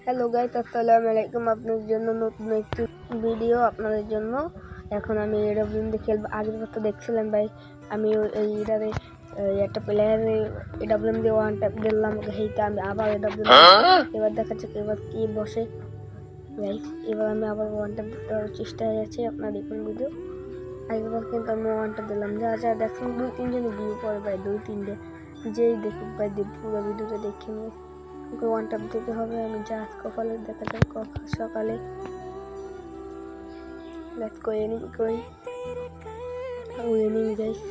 Hello guys, আসসালামু আলাইকুম। আপনাদের জন্য নতুন একটি ভিডিও আপনাদের জন্য। এখন আমি এডব্লিউএম দিয়ে খেলবো। আগের বার তো দেখছিলেন ভাই, আমি এইটারে একটা প্লেয়ারে এডব্লিউএম দিয়ে ওয়ান ট্যাপ দিলাম, সেইটা আমি আবার এডব্লিউএম। এবার দেখা যাক এবার কি বসে গাইস। এবার আমি আবার ওয়ান ট্যাপ দেওয়ার চেষ্টা আছে, আপনারা দেখুন ভিডিও। আগেরবার কিন্তু আমি ওয়ান ট্যাপ দিলাম, যা যা দেখুন 2-3 জন ভিউ করে ভাই, 2-3 যেই দেখুক ভাই, পুরো ভিডিওটা দেখে নিয়ে ওয়ান ট্যাপ দিতে হবে। আমি যা কপালে দেখা যায় সকালে লেটস গো এনিমি করি ওই এনিমি গাইস।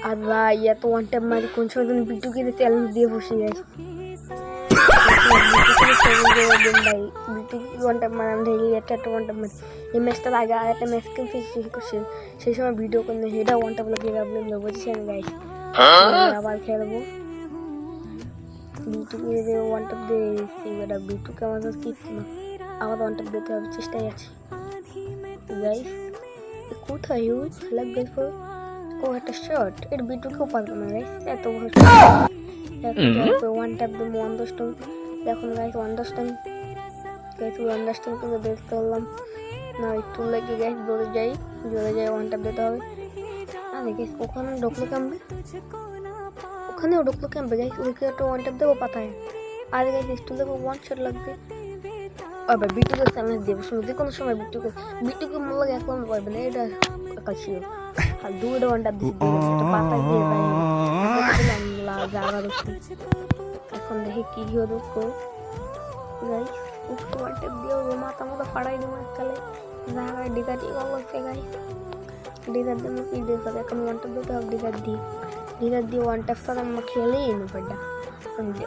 আর ভাই এত ওয়ান ট্যাপ মারি কোন সময় তুমি বিটুকে চ্যালেঞ্জ দিয়ে বসে যাই। ভাই বিটু ওয়ান ট্যাপ মারাম ঢেকে একটা ওয়ান ট্যাপ মারি। এই ম্যাচটার আগে আর একটা ম্যাচ কিন্তু সেই সময় ভিডিও করলে সেটা ওয়ান ট্যাপ লাগিয়ে ভাবলাম বলছেন গাইস আবার খেলবো। বিটুকে ওয়ান ট্যাপ দিয়ে এবার বিটুকে আমাদের কি আবার ওয়ান ট্যাপ দিতে হবে, চেষ্টায় আছে গাইস। কোথায় ইউ লাইক গাইস ও একটা শট, এটা বিটুকেও পারবে না গাইস, এত ওয়ান ট্যাপ দিয়ে আন্ডারস্ট্যান্ড। দেখুন গাইস আন্ডারস্ট্যান্ড গাইস, আন্ডারস্ট্যান্ড করে দেখতে পারলাম না, একটু লাগে গাইস। জোরে যাই ওয়ান ট্যাপ দিতে হবে। আরে গাইস ওখানে ঢুকলো ক্যাম্পে, ওখানেও ঢুকলো ক্যাম্পে গাইস, ওইকে একটা ওয়ান ট্যাপ দেবো পাতায়। আর গাইস একটু দেখো ওয়ান শট লাগবে। আবার বিটুকে চ্যালেঞ্জ দেবো, শুনে যে কোনো সময় বিটুকে মনে লাগে এখন পারবে না, এটা একা ছিল। আর দুটো ওয়ান ট্যাপ দিচ্ছি পাতায় দিয়ে ভাই জায়গা দেখছি। এখন দেখি কি হলো দুঃখ গাইস, একটু ওয়ান ট্যাপ দিয়ে মাথা ফাড়াই দেবো এককালে জায়গায় ডিগাটি অবশ্যই গাইস। ডিগার দিয়ে কি দিতে হবে এখন, ওয়ান ট্যাপ দিতে হবে ডিগার দিয়ে ওয়ান ট্যাপ ছাড়া আমরা খেলেই না বেটা।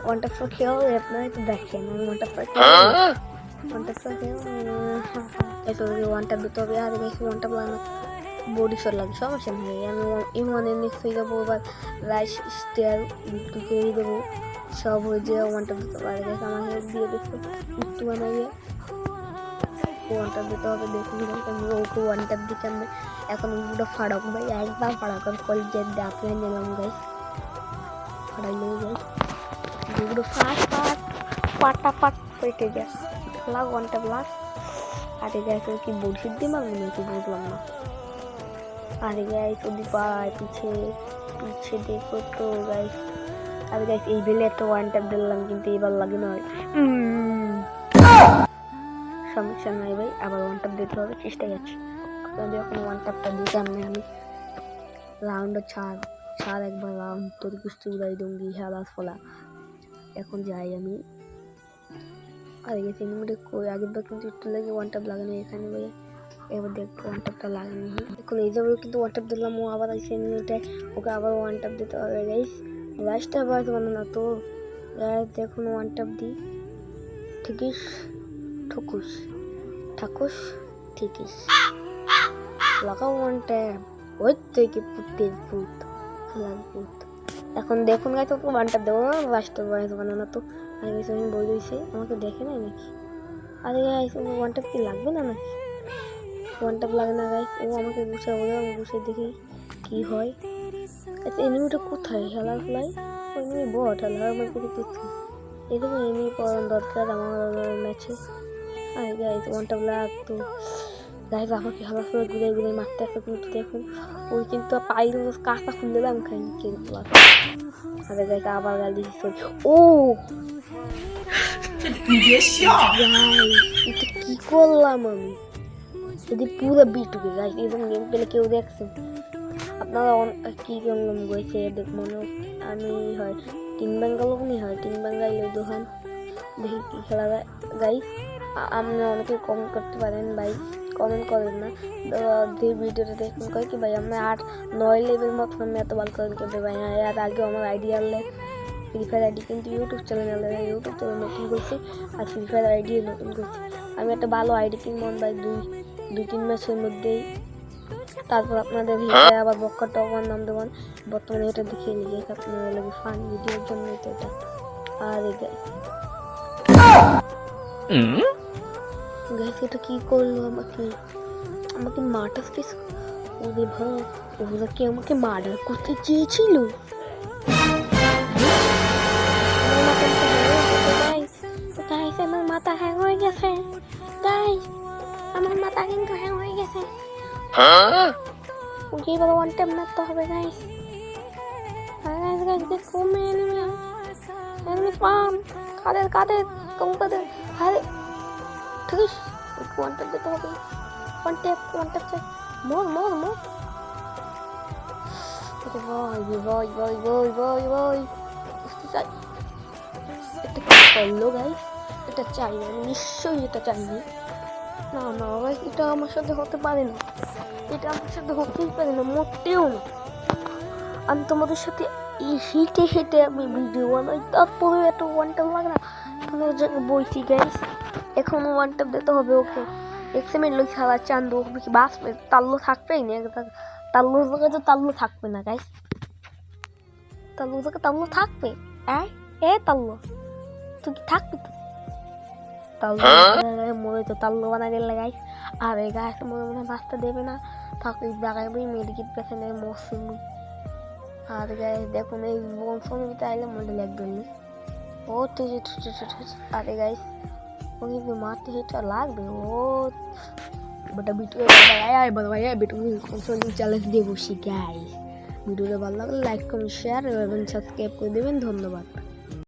ওয়ান ট্যাপ খেয়েও আপনারা একটু দেখেন, আমি ওয়ান ট্যাপ ওয়ান ট্যাপ দিতে হবে। আর গাইস ওয়ান ট্যাপ লাগানো বডি শট লাগে, সমস্যা নেই। আমি ইমনে নেক্সট হয়ে যাবো, এবার রাইস স্টেয়ার বিটুকে দেবো, সব হয়ে যে ওয়ান ট্যাপ দিতে পারে গাইস। আমার হেড দিয়ে দেখতে একটু বানাইয়ে ওয়ান ট্যাপ দিতে হবে। দেখুন ওকে ওয়ান ট্যাপ দিকে আমি এখন পুরো ফাড়ক ভাই, একবার ফাড়ক আর কলেজের ডাকে নিলাম গাইস, ফাড়াইলে গাইস যেগুলো ফাটাফাট ফেটে গেছে লাগ ওয়ান ট্যাপ লাগ। আরে গাইস কি বলছি দিমাগ মনে কি বুঝলাম না। আরে গাইস ওদি পায় পিছে দেখো তো গাইস। আরে গাইস এই বেলে একটা ওয়ান ট্যাপ দিলাম কিন্তু এবার লাগে না, সমস্যা নাই ভাই, আবার ওয়ান ট্যাপ দিতে হবে, চেষ্টায় আছি। আপনাদের এখন ওয়ান ট্যাপটা দিতে আমি রাউন্ড ছাড় একবার রাউন্ড তোর কিছু উড়াই দঙ্গি হেলাস ফলা। এখন যাই আমি, আর গেছি এনিমিটা কই আগের বার কিন্তু একটু লাগে ওয়ান ট্যাপ লাগানো এখানে ভাই। এবার দেখবো ওয়ান ট্যাপটা লাগানো এখন এই যাবে কিন্তু ওয়ান ট্যাপ দিলাম, ও আবার আছে এনিমিটা, ওকে আবার ওয়ান ট্যাপ দিতে হবে গাইস। লাস্টটা বাজ বানো না তো দেখুন ওয়ান ট্যাপ দিই ঠিকিস ঠাকুস ঠিকিস লাগাও ওয়ান ট্যাপ। ওই থেকে পুতের ভূত খেলার ভূত। এখন দেখুন গাইস ওকে ওয়ান ট্যাপ দেবো, লাস্টটা বাজ বানো না তো। আর গাইস আমি বই দিয়েছি, আমাকে দেখে নাই নাকি? আরে গাইস ও ওয়ান ট্যাপ কি লাগবে না নাকি? ওয়ান ট্যাপ লাগে না গাইস, ও আমাকে গুছিয়ে বলে, আমি গুছিয়ে দেখি কি হয়। আচ্ছা এনিমিটা কোথায় হেলার ফ্লাই? এনিমি বট হেলার আমার কিছু কিছু এরকম এনিমি পড়ার দরকার আমার ম্যাচে। আর গাইস ওয়ান ট্যাপ লাগতো গাইস, আমাকে হেলার ফ্লাই ঘুরে মারতে একটা কিন্তু দেখুন ওই কিন্তু পাইল কাঁচা খুলে দাম খাইনি কিন্তু। আরে গাইস আবার গালি ও এটা কি করলাম আমি, যদি পুরো বিটুকে গাইস এরকম গেম পেলে কেউ দেখছেন আপনারা কি করলাম গেছে দেখ মনে আমি হয় টিম বেঙ্গল হয় টিম বেঙ্গাল দোকান দেখি কি খেলা যায় গাইস। আপনি অনেকে কমেন্ট করতে পারেন ভাই, কমেন্ট করেন না যে ভিডিওটা দেখুন কয় কি ভাই আমরা 8-9 লেভেল মতো আমি এত ভালো করে খেলতে ভাই। আর আগে আমার আইডি আনলে ফ্রি ফায়ার আইডি কিন্তু ইউটিউব চ্যানেল নতুন করছি, আর ফ্রি ফায়ার আইডি নতুন করছি। আমি একটা ভালো আইডি কিনবো ভাই 2-3 মাসের মধ্যেই, তারপর আপনাদের ভিডিও আবার বক্কা টপার নাম দেবেন। বর্তমানে এটা দেখিয়ে নিয়ে আপনাদের লাগে ফান ভিডিওর জন্য তো এটা। আর গাইস এটা কি করলো আমাকে মার্টার কেস, ওরে ভাই ওরা কি আমাকে মার্ডার করতে চেয়েছিল? ওকে এবার ওয়ান টাইম মারতে হবে গাইস। গাইস গাইস দেখ কমে এনিমি স্পাম কাদের কাদের কম কাদের আরে ঠিক ওয়ান টাইম দিতে হবে। ওয়ান ট্যাপ চাই মোর ভাই বুঝতে চাই এটা কি করলো গাইস। এটা চাই না, আমি নিশ্চয়ই এটা চাইনি। না না গাইস এটা আমার সাথে হতে পারে না, এটা আমার সাথে হতেই পারে না, মোটেও না। আমি তোমাদের সাথে এই হেঁটে আমি ভিডিও বানাই, তারপরে এত ওয়ান টাইম লাগে না। তোমার জায়গায় বলছি গাইস এখনো ওয়ান টাইম দিতে হবে ওকে। এক্সএমের লোক খেলা চান্দু কি বাঁচবে, তাল্লো থাকবেই না, তাল্লো জায়গায় তো তাল্লো থাকবে না গাইস, তাল্লো জায়গায় তাল্লো থাকবে। তাল্লো তুই কি থাকবি তো তাল্লো মনে তো তাল্লো বানা গেলে গাইস। আর এই গাছ মনে বাঁচতে দেবে না, থাকলে জায়গায় বই মেডিকেট পেছনে মৌসুমি। আর গাইস দেখুন এই মৌসুমিতে আইলে মনে লাগবে ও আরে গাইস ও কিন্তু মারতে হেঁটে লাগবে ও বেটা ভিডিও চ্যালেঞ্জ দিয়ে বসি গাইস। ভিডিওটা ভালো লাগলে লাইক কমেন্ট শেয়ার এবং সাবস্ক্রাইব করে দেবেন। ধন্যবাদ।